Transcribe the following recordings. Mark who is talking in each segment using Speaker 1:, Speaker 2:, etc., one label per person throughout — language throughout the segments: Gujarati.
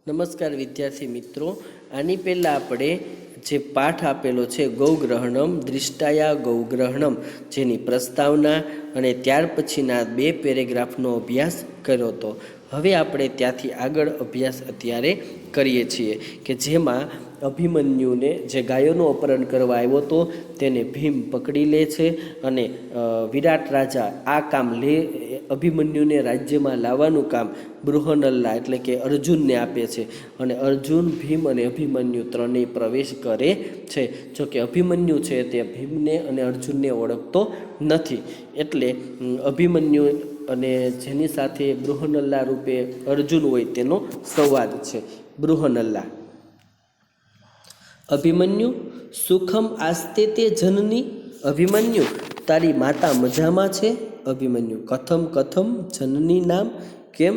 Speaker 1: નમસ્કાર વિદ્યાર્થી મિત્રો, આની પહેલાં આપણે જે પાઠ આપેલો છે ગૌગ્રહણમ દૃષ્ટાયા ગૌગ્રહણમ, જેની પ્રસ્તાવના અને ત્યાર પછીના 2 પેરેગ્રાફનો અભ્યાસ કર્યો હતો. હવે આપણે ત્યાંથી આગળ અભ્યાસ અત્યારે કરીએ છીએ કે જેમાં અભિમન્યુને જે ગાયોનું અપહરણ કરવા આવ્યો હતો તેને ભીમ પકડી લે છે અને વિરાટ રાજા આ કામ અભિમન્યુને રાજ્યમાં લાવવાનું કામ બૃહનલ્લા એટલે કે અર્જુનને આપે છે અને અર્જુન, ભીમ અને અભિમન્યુ ત્રણેય પ્રવેશ કરે છે. જો કે અભિમન્યુ છે તે ભીમને અને અર્જુનને ઓળખતો નથી, એટલે અભિમન્યુ અને જેની સાથે બૃહનલ્લા રૂપે અર્જુન હોય તેનો સંવાદ છે. બૃહનલ્લા: અભિમન્યુ, સુખમ આસ્તે તે જનની. અભિમન્યુ, તારી માતા મજામાં છે. અભિમન્યુ: કથમ કથમ જનની નામ. કેમ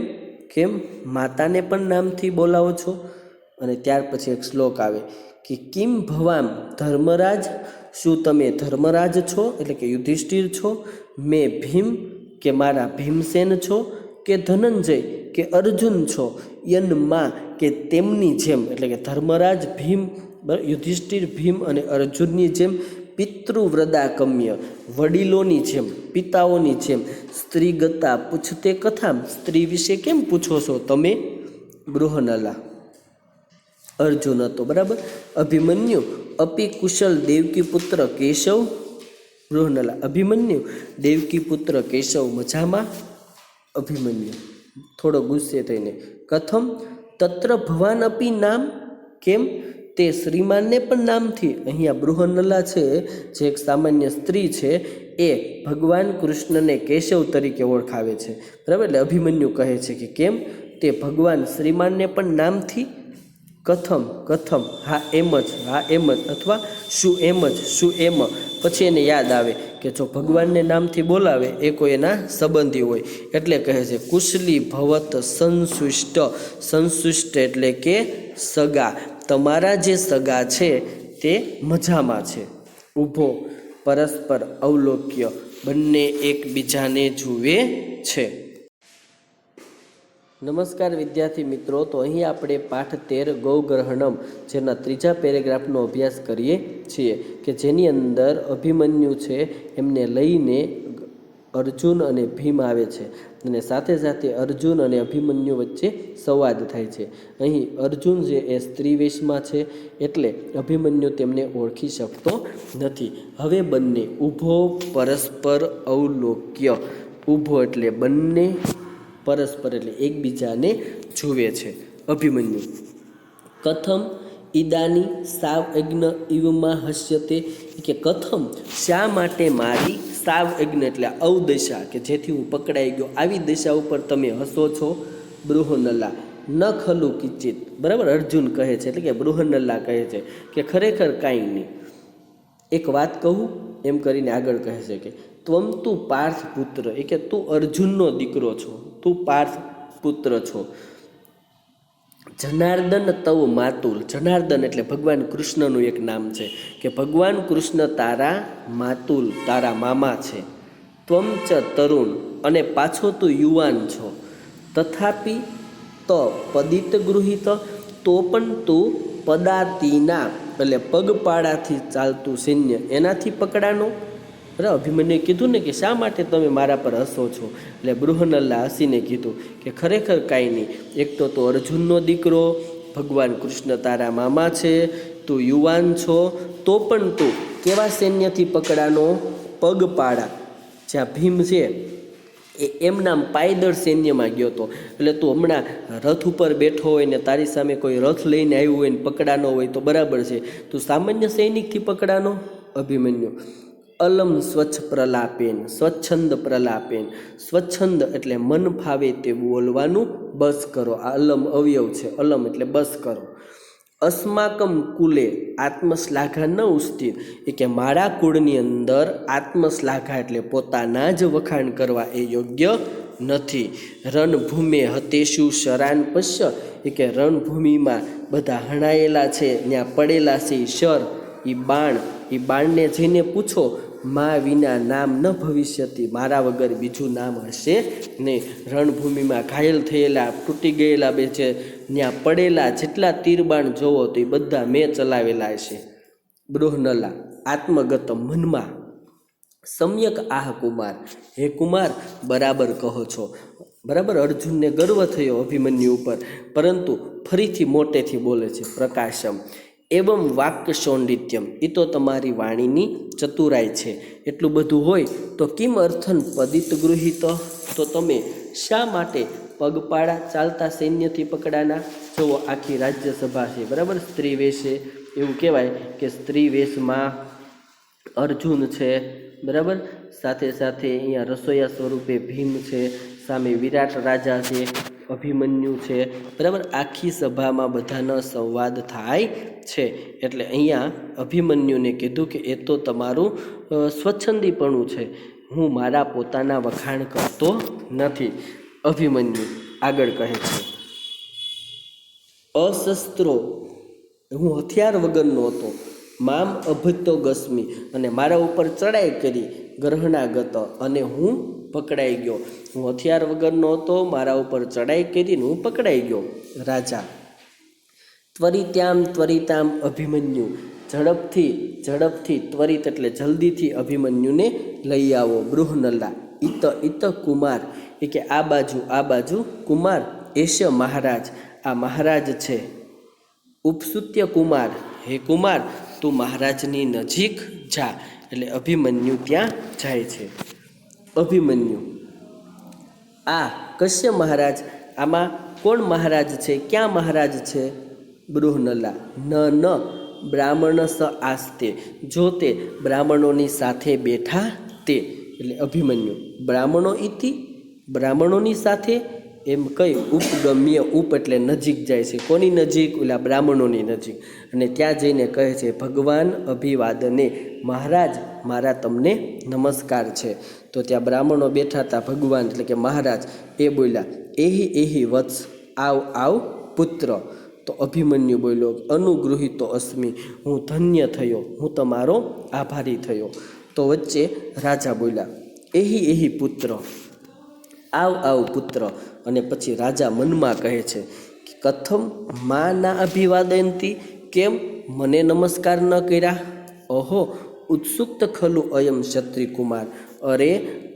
Speaker 1: કેમ માતાને પણ નામથી બોલાવો છો? અને ત્યાર પછી એક શ્લોક આવે કે કિમ ભવામ ધર્મરાજ, શું તમે ધર્મરાજ છો એટલે કે યુધિષ્ઠિર છો? મેં ભીમ, કે મારા ભીમસેન છો? કે ધનંજય, કે અર્જુન છો? યનમાં, કે તેમની જેમ એટલે કે ધર્મરાજ, ભીમ, યુધિષ્ઠિર, ભીમ અને અર્જુનની જેમ. પિતૃવ્રદાકમ્ય, વડીલોની જેમ, પિતાઓની જેમ. સ્ત્રીગતા પૂછતે કથામ, સ્ત્રી વિશે કેમ પૂછો છો તમે? બૃહનલ્લા: અર્જુન હતો, બરાબર. અભિમન્યુ: અપી કુશલ દેવકી પુત્ર કેશવ. બૃહનલ્લા: અભિમન્યુ, દેવકી પુત્ર કેશવ મજામાં? અભિમન્યુ થોડો ગુસ્સે થઈને: કથમ તત્ર ભવાન અપી નામ. કેમ તે શ્રીમાનને પણ નામથી. અહીંયા બૃહનલ્લા છે જે એક સામાન્ય સ્ત્રી છે એ ભગવાન કૃષ્ણને કેશવ તરીકે ઓળખાવે છે, બરાબર. એટલે અભિમન્યુ કહે છે કે કેમ તે ભગવાન શ્રીમાનને પણ નામથી. કથમ કથમ, હા એમ જ, હા એમ જ, અથવા શું એમ જ, શું એમ. પછી એને યાદ આવે કે જો ભગવાનને નામથી બોલાવે એ કોઈ એના સંબંધી હોય, એટલે કહે છે કુશલી ભવત સંશુષ્ટ. સંશુષ્ટ એટલે કે સગા, તમારા જે સગા છે તે મજામાં છે. ઊભો, પરસ્પર અવલોક્ય, બંને એકબીજાને જુએ છે. નમસ્કાર વિદ્યાર્થી મિત્રો, તો અહીં આપણે પાઠ 13 ગૌગ્રહણમ જેના 3જા પેરેગ્રાફનો અભ્યાસ કરીએ છીએ કે જેની અંદર અભિમન્યુ છે એમને લઈને અર્જુન અને ભીમ આવે છે અને સાથે સાથે અર્જુન અને અભિમન્યુ વચ્ચે સંવાદ થાય છે. અહીં અર્જુન જે એ સ્ત્રી વેશમાં છે એટલે અભિમન્યુ તેમને ઓળખી શકતો નથી. હવે બંને ઊભો, પરસ્પર અવલોક્ય. ઊભો એટલે બંને, પરસ્પર એટલે એકબીજાને જુએ છે. અભિમન્યુ: કથમ ઈદાની સાવ યજ્ઞ ઇવમાં હસ્યતે. કે કથમ શા માટે મારી, સાવ યજ્ઞ એટલે અવદશા કે જેથી હું પકડાઈ ગયો, આવી દશા ઉપર તમે હસો છો? બૃહનલ્લા: ન ખલુ કિંચિત. બરાબર, અર્જુન કહે છે એટલે કે બૃહનલ્લા કહે છે કે ખરેખર કાંઈ નહીં. એક વાત કહું એમ કરીને આગળ કહે છે કે ત્વમ તું પાર્થ પુત્ર, એ કે તું અર્જુનનો દીકરો છો, તું પાર્થ પુત્ર છો. જનાર્દન તવ માતુલ. જનાર્દન એટલે ભગવાન કૃષ્ણનું એક નામ છે કે ભગવાન કૃષ્ણ તારા માતુલ, તારા મામા છે. ત્વમ ચ તરુણ, અને પાછો તું યુવાન છો. તથાપિ ત પદિત ગૃહિત, તો પણ તું પદાતિના એટલે પગપાળાથી ચાલતું સૈન્ય એનાથી પકડાનો. બરાબર, અભિમન્યુએ કીધું ને કે શા માટે તમે મારા પર હસો છો? એટલે બૃહનલ્લા હસીને કીધું કે ખરેખર કાંઈ નહીં. એક તો તું અર્જુનનો દીકરો, ભગવાન કૃષ્ણ તારા મામા છે, તું યુવાન છો, તો પણ તું કેવા સૈન્યથી પકડાનો? પગપાળા. જ્યાં ભીમ છે એ એમના પાયદળ સૈન્યમાં ગયો હતો, એટલે તું હમણાં રથ ઉપર બેઠો હોય ને તારી સામે કોઈ રથ લઈને આવ્યું હોય ને પકડાનો હોય તો બરાબર છે, તું સામાન્ય સૈનિકથી પકડાનો? અભિમન્યુ: અલમ સ્વચ્છ પ્રલાપેન, સ્વચ્છંદ પ્રલાપેન. સ્વચ્છંદ એટલે મન ફાવે તે બોલવાનું બસ કરો. આ અલમ અવયવ છે, અલમ એટલે બસ કરો. અસ્માકમ કુલે આત્મશ્લાઘા ન ઉસ્તિર. એ કે મારા કુળની અંદર આત્મશ્લાઘા એટલે પોતાના જ વખાણ કરવા એ યોગ્ય નથી. રણભૂમે હતેશુ શરાન પશ્ય. એ કે રણભૂમિમાં બધા હણાયેલા છે, ત્યાં પડેલા છે શર, એ બાણને જઈને પૂછો મા વિના નામ ન ભવિષ્યતિ, મારા વગર બીજું નામ હશે નહીં. રણભૂમિમાં ઘાયલ થયેલા, તૂટી ગયેલા બે છે, ત્યાં પડેલા જેટલા તીરબાણ જોવો તો એ બધા મેં ચલાવેલા છે. બૃહનલા આત્મગતમ, મનમાં. સમ્યક આહ કુમાર, હે કુમાર બરાબર કહો છો. બરાબર, અર્જુનને ગર્વ થયો અભિમન્યુ ઉપર, પરંતુ ફરીથી મોટેથી બોલે છે. પ્રકાશમ એવમ વાક્ય સૌંડિત્યમ, એ તો તમારી વાણીની ચતુરાઈ છે. એટલું બધું હોય તો કિમ અર્થન પદિત ગૃહિત, તો તમે શા માટે પગપાળા ચાલતા સૈન્યથી પકડાના? જુઓ, આખી રાજ્યસભા છે, બરાબર, સ્ત્રી વેશે, એવું કહેવાય કે સ્ત્રી વેશમાં અર્જુન છે, બરાબર, સાથે સાથે અહીંયા રસોઈયા સ્વરૂપે ભીમ છે, સામે વિરાટ રાજા છે, અભિમન્યુ છે, બરાબર. આખી સભામાં બધાનો સંવાદ થાય છે. એટલે અહીંયા અભિમન્યુને કીધું કે એ તો તમારું સ્વચ્છંદીપણું છે, હું મારા પોતાના વખાણ કરતો નથી. અભિમન્યુ આગળ કહે છે, અશસ્ત્રો, હું હથિયાર વગરનો હતો. મામ અભતો ગસ્મી, અને મારા ઉપર ચડાઈ કરી. ગ્રહણાગત, અને હું પકડાઈ ગયો. હું હથિયાર વગરનો હતો, મારા ઉપર ચડાઈ કરીને હું પકડાઈ ગયો. રાજા ત્વરિતામ અભિમન્યુ, ઝડપથી ત્વરિત એટલે જલ્દીથી અભિમન્યુને લઈ આવો. બૃહનલા ઇત કુમાર, એ કે આ બાજુ કુમાર. એશ મહારાજ, આ મહારાજ છે. ઉપસુત્ય કુમાર, હે કુમાર તું મહારાજની નજીક જા. એટલે અભિમન્યુ ત્યાં જાય છે. અભિમન્યુ આ કશ્ય મહારાજ, આમાં કોણ મહારાજ છે, ક્યાં મહારાજ છે? બૃહનલા ન બ્રાહ્મણ સ આસ્તે, જો તે બ્રાહ્મણોની સાથે બેઠા તે. એટલે અભિમન્યુ બ્રાહ્મણોની સાથે, એમ કઈ ઉપગમ્ય, ઉપ એટલે નજીક જાય છે. કોની નજીક? ઓલા બ્રાહ્મણોની નજીક. અને ત્યાં જઈને કહે છે, ભગવાન અભિવાદને, મહારાજ મારા તમને નમસ્કાર છે. તો ત્યાં બ્રાહ્મણો બેઠા હતા, ભગવાન એટલે કે મહારાજ એ બોલ્યા, એહી વત્સ, આવ પુત્ર. તો અભિમન્યુ બોલ્યો, અનુગૃહિતો અસ્મિ, હું ધન્ય થયો, હું તમારો આભારી થયો. તો વચ્ચે રાજા બોલ્યા, એહી પુત્ર, આવ પુત્ર. અને પછી રાજા મનમાં કહે છે કે કથમ મા ના અભિવાદયંતી, કેમ મને નમસ્કાર ન કર્યા? ઓહો ઉત્સુક્ત ખલુ અયમ ક્ષત્રિકુમાર, અરે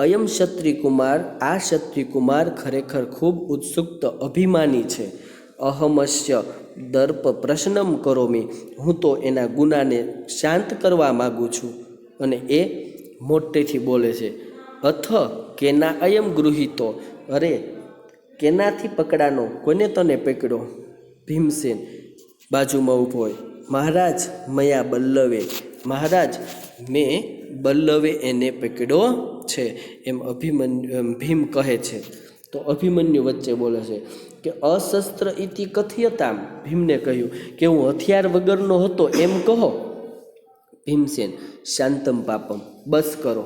Speaker 1: અયમ ક્ષત્રિકુમાર, આ ક્ષત્રિકુમાર ખરેખર ખૂબ ઉત્સુક્ત, અભિમાની છે. અહમસ્ય દર્પ પ્રશ્નમ કરોમી, હું તો એના ગુનાને શાંત કરવા માગું છું. અને એ મોટેથી બોલે છે, અથ કેના અયમ ગૃહિતો, અરે કેનાથી પકડાનો, કોને તને પકડ્યો? ભીમસેન બાજુમાં ઊભો હોય, મહારાજ મયા બલ્લવે, મહારાજ મેં બલ્લવે એને પકડ્યો છે, એમ ભીમ કહે છે. તો અભિમન્યુ વચ્ચે બોલે છે કે અશસ્ત્ર ઇતિ કથયતામ, ભીમને કહ્યું કે હું હથિયાર વગરનો હતો એમ કહો. ભીમસેન શાંતમ પાપમ, બસ કરો.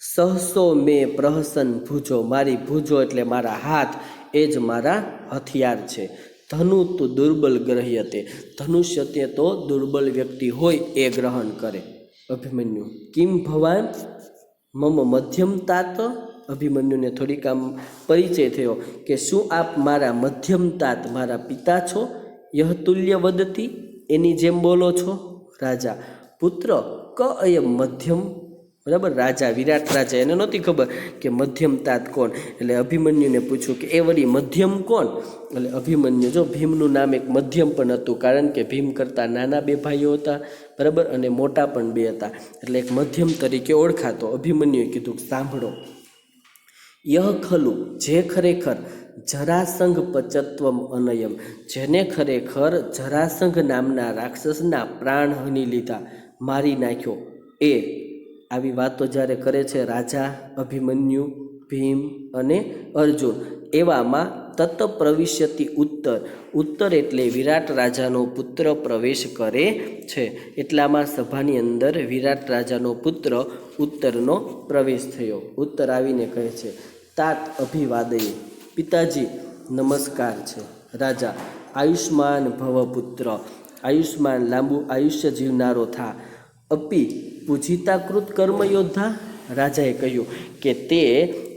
Speaker 1: સહસો મેં પ્રહસન ભુજો, મારી ભુજો એટલે મારા હાથ, એ જ મારા હથિયાર છે. ધનુ તો દુર્બલ ગ્રહ્યતે, ધનુષ્ય તે તો દુર્બલ વ્યક્તિ હોય એ ગ્રહણ કરે. અભિમન્યુ કિમ ભવાન મમ મધ્યમતાત, અભિમન્યુને થોડીક આમ પરિચય થયો કે શું આપ મારા મધ્યમતાત, મારા પિતા છો? યહ તુલ્ય વદતી, એની જેમ બોલો છો. રાજા પુત્ર ક અયમ મધ્યમ, બરાબર, રાજા વિરાટ રાજા, એને નહોતી ખબર કે મધ્યમ તાત કોણ. એટલે અભિમન્યુને પૂછ્યું કે એ વળી મધ્યમ કોણ? એટલે અભિમન્યુ, જો ભીમનું નામ એક મધ્યમ પણ હતું, કારણ કે ભીમ કરતાં નાના બે ભાઈઓ હતા, બરાબર, અને મોટા પણ બે હતા, એટલે એક મધ્યમ તરીકે ઓળખાતો. અભિમન્યુએ કીધું, સાંભળો. યહ ખલું, જે ખરેખર જરાસંઘ પચત્વમ અનયમ, જેને ખરેખર જરાસંઘ નામના રાક્ષસના પ્રાણ હની લીધા, મારી નાખ્યો, એ. આવી વાતો જ્યારે કરે છે રાજા, અભિમન્યુ, ભીમ અને અર્જુન, એવામાં તત પ્રવિશ્યતિ ઉત્તર એટલે વિરાટ રાજાનો પુત્ર પ્રવેશ કરે છે. એટલામાં સભાની અંદર વિરાટ રાજાનો પુત્ર ઉત્તરનો પ્રવેશ થયો. ઉત્તર આવીને કહે છે, તાત અભિવાદયે, પિતાજી નમસ્કાર છે. રાજા આયુષ્માન ભવ પુત્ર, આયુષ્માન લાંબુ આયુષ્ય જીવનારો થા. અપી પૂજિતાકૃત કર્મયોદ્ધા? રાજાએ કહ્યું કે તે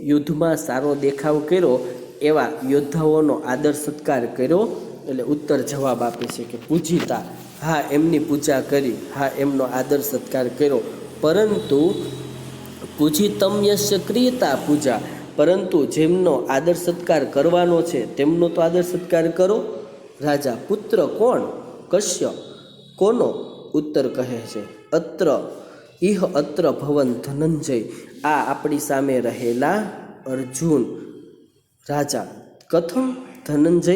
Speaker 1: યુદ્ધમાં સારો દેખાવ કર્યો એવા યોદ્ધાઓનો આદર સત્કાર કર્યો. એટલે ઉત્તર જવાબ આપે છે કે પૂજિતા, હા એમની પૂજા કરી, હા એમનો આદર સત્કાર કર્યો. પરંતુ પૂજિતમ્યસ્ય ક્રિયતા પૂજા, પરંતુ જેમનો આદર સત્કાર કરવાનો છે તેમનો તો આદર સત્કાર કરો. રાજા, પુત્ર કોણ? કશ્ય, કોનો? ઉત્તર કહે છે અત્ર ઇહ અત્ર ભવન ધનંજય, આ આપણી સામે રહેલા અર્જુન. રાજા, કથમ ધનંજય,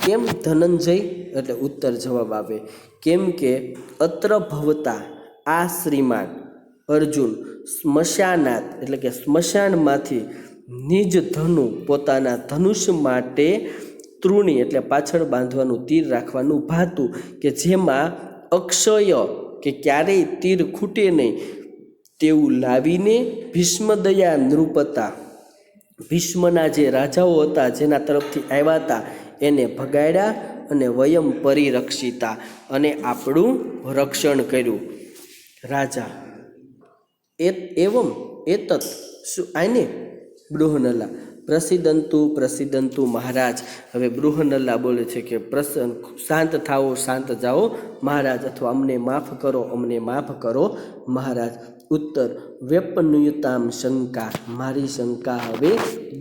Speaker 1: કેમ ધનંજય? એટલે ઉત્તર જવાબ આપે કેમ કે અત્ર ભવતા, આ શ્રીમાન અર્જુન સ્મશાનાત એટલે કે સ્મશાનમાંથી નિજ ધનુ પોતાના ધનુષ્ય માટે તૃણી એટલે પાછળ બાંધવાનું તીર રાખવાનું ભાતું કે જેમાં અક્ષય કે ક્યારેય તીર ખૂટે નહીં તેવું લાવીને ભીષ્મદયા નૃપતા, ભીષ્મના જે રાજાઓ હતા જેના તરફથી આવ્યા હતા એને ભગાડ્યા અને વયમ પરિરક્ષિતા અને આપણું રક્ષણ કર્યું. રાજા, એવમ એતત, શું આને? બૃહનલા, પ્રસિદ્ધંતુ મહારાજ. હવે બૃહનલા બોલે છે કે શાંત થાઓ, શાંત જાઓ મહારાજ, અથવા અમને માફ કરો, અમને માફ કરો મહારાજ. ઉત્તર, વ્યપનુયતામ શંકા, મારી શંકા હવે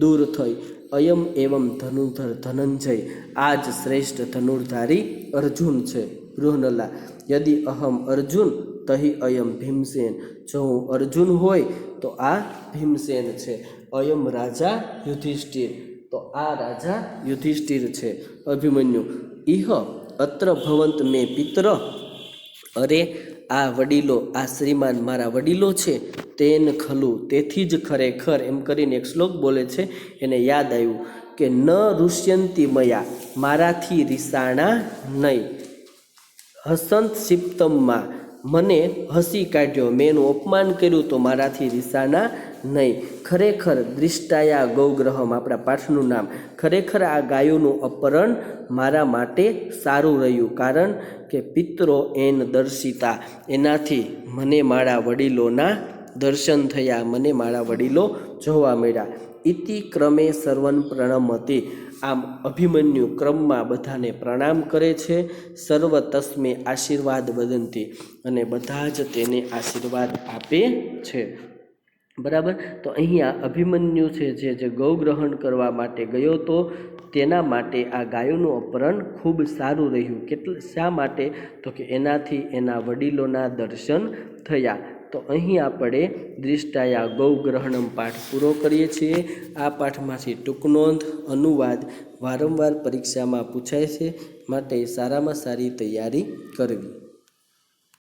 Speaker 1: દૂર થઈ. અયમ એવમ ધનુર્ધર ધનંજય, આ જ શ્રેષ્ઠ ધનુર્ધારી અર્જુન છે. બૃહનલા, યદિ અહમ અર્જુન તહિ અયમ ભીમસેન, જો હું અર્જુન હોય તો આ ભીમસેન છે. અયમ રાજા યુધિષ્ઠિર, તો આ રાજા યુધિષ્ઠિર છે. અભિમન્યુ, ઇહ અત્ર ભવંત મે પિતર, અરે આ વડીલો, આ શ્રીમાન મારા વડીલો છે. તેન ખલું, તેથી જ ખરેખર, એમ કરીને એક શ્લોક બોલે છે. એને યાદ આવ્યું કે ન ઋષ્યંતી મયા, મારાથી રિસાણા નહીં. હસંત સિપ્તમમાં, મને હસી કાઢ્યો, મેં એનું અપમાન કર્યું તો મારાથી રિસાણા નહીં. ખરેખર દૃષ્ટાયા ગૌગ્રહમ, આપણા પાઠનું નામ. ખરેખર આ ગાયોનું અપહરણ મારા માટે સારું રહ્યું, કારણ કે પિત્રો એન દર્શિતા, એનાથી મને મારા વડીલોના દર્શન થયા, મને મારા વડીલો જોવા મળ્યા. ઇતિ ક્રમે સર્વન પ્રણમતી, આમ અભિમન્યુ ક્રમમાં બધાને પ્રણામ કરે છે. સર્વ તસ્મે આશીર્વાદ વદંતી, અને બધા જ તેને આશીર્વાદ આપે છે. બરાબર. તો અહીંયા અભિમન્યુ છે જે ગૌગ્રહણ કરવા માટે ગયો તો તેના માટે આ ગાયોનું અપહરણ ખૂબ સારું રહ્યું. શા માટે? તો કે એનાથી એના વડીલોના દર્શન થયા. તો અહીં આપણે દૃષ્ટાયા ગૌગ્રહણમ પાઠ પૂરો કરીએ છીએ. આ પાઠમાંથી ટૂંકનોંધ, અનુવાદ વારંવાર પરીક્ષામાં પૂછાય છે, માટે સારામાં સારી તૈયારી કરવી.